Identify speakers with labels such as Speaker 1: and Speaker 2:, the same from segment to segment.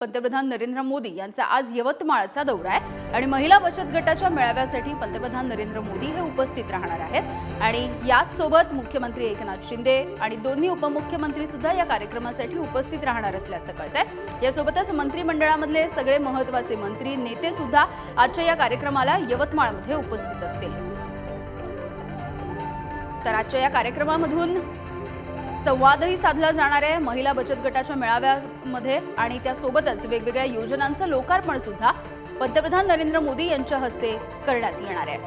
Speaker 1: पंतप्रधान नरेंद्र मोदी यांचा आज यवतमाळचा दौरा आहे आणि महिला बचत गटाच्या मेळाव्यासाठी पंतप्रधान नरेंद्र मोदी हे उपस्थित राहणार आहेत आणि याच सोबत मुख्यमंत्री एकनाथ शिंदे आणि दोन्ही उपमुख्यमंत्री सुद्धा या कार्यक्रमासाठी उपस्थित राहणार असल्याचं कळतंय। यासोबतच मंत्रिमंडळामधले सगळे महत्त्वाचे मंत्री नेते सुद्धा आजच्या या कार्यक्रमाला यवतमाळमध्ये उपस्थित असतील। तर आजच्या या कार्यक्रमामधून संवादही साधला जाणार आहे महिला बचत गटाच्या मेळाव्यामध्ये आणि त्यासोबतच वेगवेगळ्या योजनांचं लोकार्पण सुद्धा पंतप्रधान नरेंद्र मोदी यांच्या हस्ते करण्यात येणार आहे।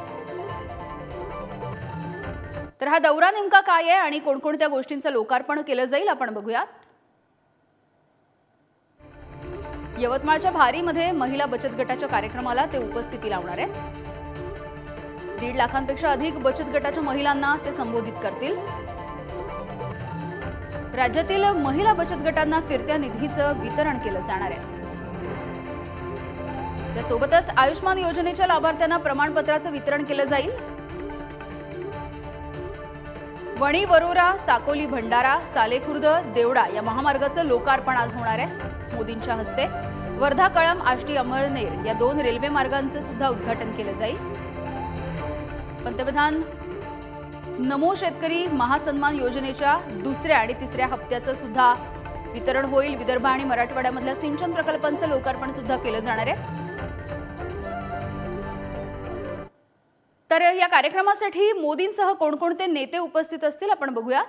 Speaker 1: तर हा दौरा नेमका काय आहे आणि कोणकोणत्या गोष्टींचं लोकार्पण केलं जाईल आपण बघूया। यवतमाळच्या भारीमध्ये महिला बचत गटाच्या कार्यक्रमाला ते उपस्थिती लावणार आहे। 1.5 लाखांपेक्षा अधिक बचत गटाच्या महिलांना ते संबोधित करतील। राज्यातील महिला बचत गटांना फिरत्या निधीचं वितरण केलं जाणार आहे। त्यासोबतच आयुष्मान योजनेच्या लाभार्थ्यांना प्रमाणपत्राचं वितरण केलं जाईल। वणी वरोरा साकोली भंडारा सालेखुर्द देवडा या महामार्गाचं लोकार्पण आज होणार आहे मोदींच्या हस्ते। वर्धा कळंब आष्टी अमळनेर या 2 रेल्वे मार्गांचं सुद्धा उद्घाटन केलं जाईल। पंतप्रधान नमो शेतकरी महासन्मान योजनेच्या 2ऱ्या आणि 3ऱ्या हप्त्याचं सुद्धा वितरण होईल। विदर्भ आणि मराठवाड्यामधल्या सिंचन प्रकल्पांचं लोकार्पण सुद्धा केलं जाणार आहे। तर या कार्यक्रमासाठी मोदींसह कोणकोणते नेते उपस्थित असतील आपण बघूया।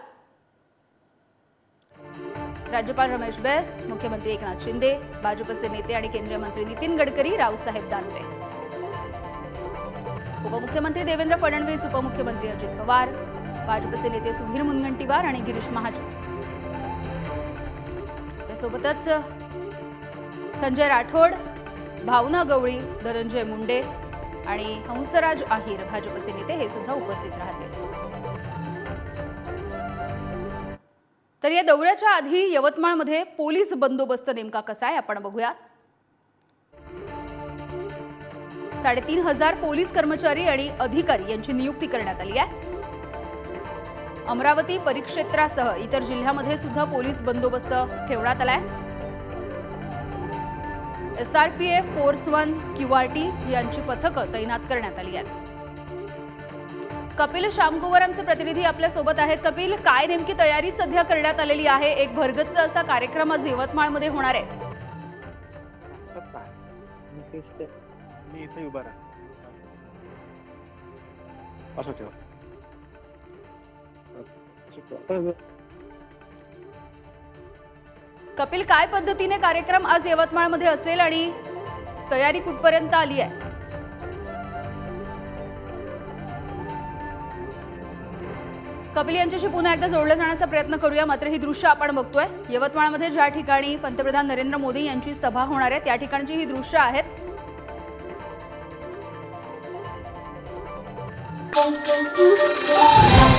Speaker 1: राज्यपाल रमेश बैस, मुख्यमंत्री एकनाथ शिंदे, भाजपचे नेते आणि केंद्रीय मंत्री नितीन गडकरी, रावसाहेब दानवे, उपमुख्यमंत्री देवेंद्र फडणवीस, उपमुख्यमंत्री अजित पवार, भाजपचे नेते सुधीर मुनगंटीवार आणि गिरीश महाजन, त्यासोबतच संजय राठोड, भावना गवळी, धनंजय मुंडे आणि हंसराज आहिर भाजपचे नेते हे सुद्धा उपस्थित राहतील। तर या दौऱ्याच्या आधी यवतमाळमध्ये पोलीस बंदोबस्त नेमका कसा आहे आपण बघूया। 3,500 पोलीस कर्मचारी आणि अधिकारी यांची नियुक्ती करण्यात आली आहे। अमरावती परिक्षेत्रासह इतर जिल्ह्यामध्ये सुद्धा पोलीस बंदोबस्त ठेवण्यात आलाय। SRPF फोर्स 1 QRT यांची पथकं तैनात करण्यात आली आहेत। कपिल शामकुवर आमचे प्रतिनिधी आपल्या सोबत आहेत। कपिल, काय नेमकी तयारी सध्या करण्यात आलेली आहे? एक भरगच्च असा कार्यक्रम आज यवतमाळमध्ये होणार आहे।
Speaker 2: इथे उभा राहा असं ठेवा।
Speaker 1: कपिल, काय पद्धतीने कार्यक्रम आज यवतमाळमध्ये असेल आणि तयारी कुठपर्यंत आली आहे? कपिल यांच्याशी पुन्हा एकदा जोडलं जाण्याचा प्रयत्न करूया। मात्र ही दृश्य आपण बघतोय यवतमाळमध्ये ज्या ठिकाणी पंतप्रधान नरेंद्र मोदी यांची सभा होणार आहे त्या ठिकाणची ही दृश्य आहेत।
Speaker 3: Thank you.